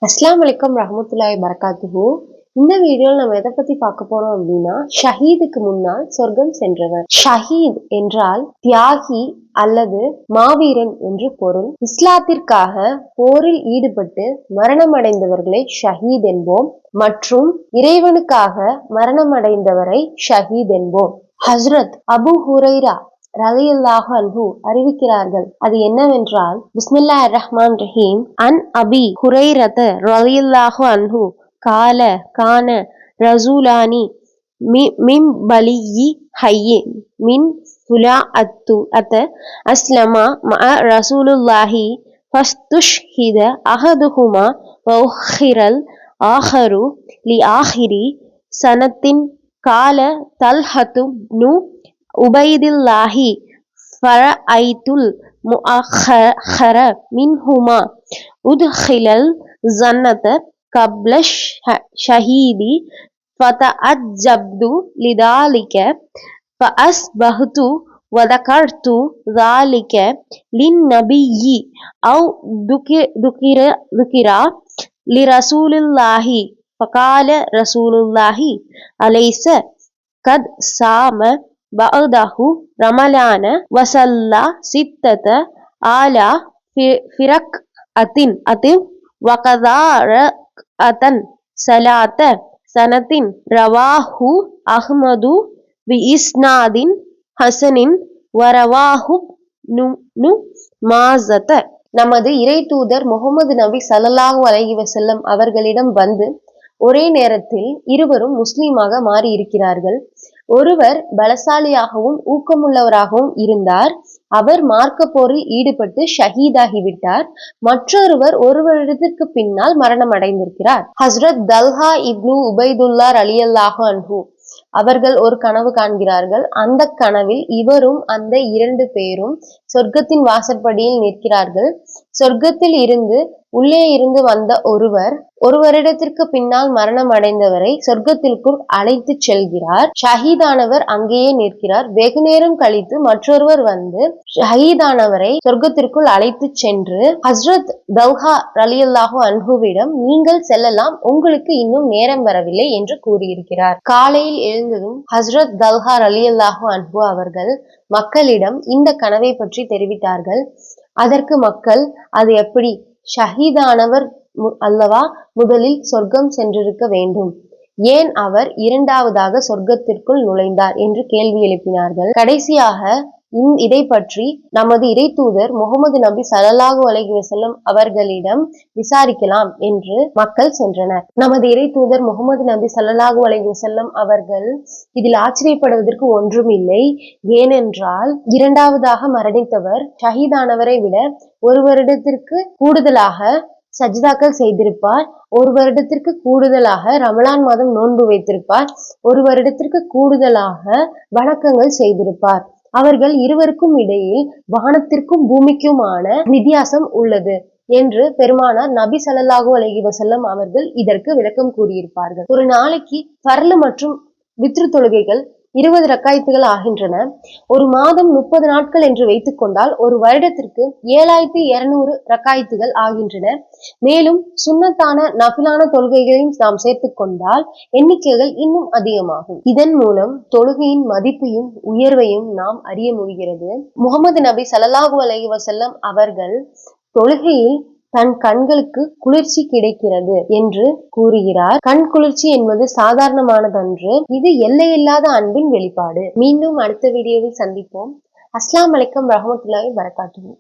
அஸ்ஸலாமு அலைக்கும் ரஹ்மத்துல்லாஹி பரகாத்துஹு. இந்த வீடியோவில் நம்ம எதை பத்தி பார்க்க போறோம் அப்படின்னா, ஷஹீதுக்கு முன்னால் சொர்க்கம் சென்றவர். ஷஹீத் என்றால் தியாகி அல்லது மாவீரன் என்று பொருள். இஸ்லாத்திற்காக போரில் ஈடுபட்டு மரணமடைந்தவர்களை ஷஹீத் என்போம் மற்றும் இறைவனுக்காக மரணமடைந்தவரை ஷஹீத் என்போம். ஹஸ்ரத் அபு ஹுரைரா ரலியல்லாஹு அன்ஹு அறிவிக்கிறார்கள். அது என்னவென்றால், பிஸ்மில்லாஹிர் ரஹ்மானிர் ரஹீம். அன் அபி ஹுரைரத ரலியல்லாஹு அன்ஹு கால கான ரசூலானி மின் பலியி ஹய்யின் மின் சுலாஅத்து அஸ்லமா மஅ ரசூலுல்லாஹி ஃபஸ்துஷ்ஹித அஹதுஹுமா வ உஹிரல் ஆஹரு லி ஆஹிரி சனத்தின் கால தல்ஹத்து நு உபைதில்லாஹி ஃபரஐத்துல் முஅஹர மின்ஹுமா உத்ஹிலல் ஜன்னத கப்ல ஷஹீதி ஃபதஅஜ்ஜப்து லிதாலிக ஃபஅஸ்பஹ்து வதகர்து ذلك للنبي أو ذكر لرسول فقال رسول الله أليس قد صام بعده رمضان وصلى 6 فرقعة وقضى ركعة صلاة سنة رواه أحمد بإسناد حسن ورواه ابن ماجة. நமது இறை தூதர் முகமது நபி ஸல்லல்லாஹு அலைஹி வஸல்லம் அவர்களிடம் வந்து ஒரே நேரத்தில் இருவரும் முஸ்லீமாக மாறி இருக்கிறார்கள். ஒருவர் பலசாலியாகவும் ஊக்கமுள்ளவராகவும் இருந்தார். அவர் மார்க்க போரில் ஈடுபட்டு ஷஹீதாகிவிட்டார். மற்றொருவர் ஒரு வருடத்திற்கு பின்னால் மரணம் அடைந்திருக்கிறார். ஹஸ்ரத் தல்ஹா இப்னு உபைதுல்லா ரலியல்லாஹு அன்ஹு அவர்கள் ஒரு கனவு காண்கிறார்கள். அந்த கனவில் இவரும் அந்த 2 பேரும் சொர்க்கத்தின் வாசற்படியில் நிற்கிறார்கள். சொர்க்கத்தில் இருந்து உள்ளே இருந்து வந்த ஒருவர் ஒரு வருடத்திற்கு பின்னால் மரணம் அடைந்தவரை சொர்க்கத்திற்குள் அழைத்து செல்கிறார். ஷஹீதானவர் அங்கேயே நிற்கிறார். வெகு நேரம் கழித்து மற்றொருவர் வந்து ஷஹீதானவரை சொர்க்கத்திற்குள் அழைத்து சென்று ஹஸ்ரத் தல்ஹா ரலியல்லாஹு அன்ஹுவிடம், நீங்கள் செல்லலாம், உங்களுக்கு இன்னும் நேரம் வரவில்லை என்று கூறியிருக்கிறார். காலையில் எழுந்ததும் ஹஸ்ரத் தல்ஹா ரலியல்லாஹு அன்ஹு அவர்கள் மக்களிடம் இந்த கனவை பற்றி தெரிவித்தார்கள். அதற்கு மக்கள், அது எப்படி, ஷஹீதானவர் அல்லவா முதலில் சொர்க்கம் சென்றிருக்க வேண்டும், ஏன் அவர் இரண்டாவதாக சொர்க்கத்திற்குள் நுழைந்தார் என்று கேள்வி எழுப்பினார்கள். கடைசியாக இதை பற்றி நமது இறை தூதர் முகமது நபி ஸல்லல்லாஹு அலைஹி வஸல்லம் அவர்களிடம் விசாரிக்கலாம் என்று மக்கள் சென்றனர். நமது இறை தூதர் முகமது நபி ஸல்லல்லாஹு அலைஹி வஸல்லம் அவர்கள் இதில் ஆச்சரியப்படுவதற்கு ஒன்றும் இல்லை. ஏனென்றால் இரண்டாவதாக மரணித்தவர் ஷஹீதானவரை விட ஒரு வருடத்திற்கு கூடுதலாக சஜ்தாக்கள் செய்திருப்பார். ஒரு வருடத்திற்கு கூடுதலாக ரமலான் மாதம் நோன்பு வைத்திருப்பார். ஒரு வருடத்திற்கு கூடுதலாக வணக்கங்கள் செய்திருப்பார். அவர்கள் இருவருக்கும் இடையில் வானத்திற்கும் பூமிக்குமான வித்தியாசம் உள்ளது என்று பெருமானார் நபி ஸல்லல்லாஹு அலைஹி வஸல்லம் அவர்கள் இதற்கு விளக்கம் கூறியிருப்பார்கள். ஒரு நாளைக்கு ஃபர்லு மற்றும் வித்ரு தொழுகைகள் 20 ரக்காயத்துகள் ஆகின்றன. ஒரு மாதம் 30 நாட்கள் என்று வைத்துக் கொண்டால் ஒரு வருடத்திற்கு 7200 ரக்காயத்துகள் ஆகின்றன. மேலும் சுன்னத்தான நஃபிலான தொழுகைகளையும் நாம் சேர்த்துக் கொண்டால் எண்ணிக்கைகள் இன்னும் அதிகமாகும். இதன் மூலம் தொழுகையின் மதிப்பையும் உயர்வையும் நாம் அறிய முடிகிறது. முகமது நபி ஸல்லல்லாஹு அலைஹி வஸல்லம் அவர்கள் தொழுகையில் தன் கண்களுக்கு குளிர்ச்சி கிடைக்கிறது என்று கூறுகிறார். கண் குளிர்ச்சி என்பது சாதாரணமானதன்று. இது எல்லையில்லாத அன்பின் வெளிப்பாடு. மீண்டும் அடுத்த வீடியோவில் சந்திப்போம். அஸ்ஸலாமு அலைக்கும் ரஹ்மத்துல்லாஹி வபரகாத்துஹு.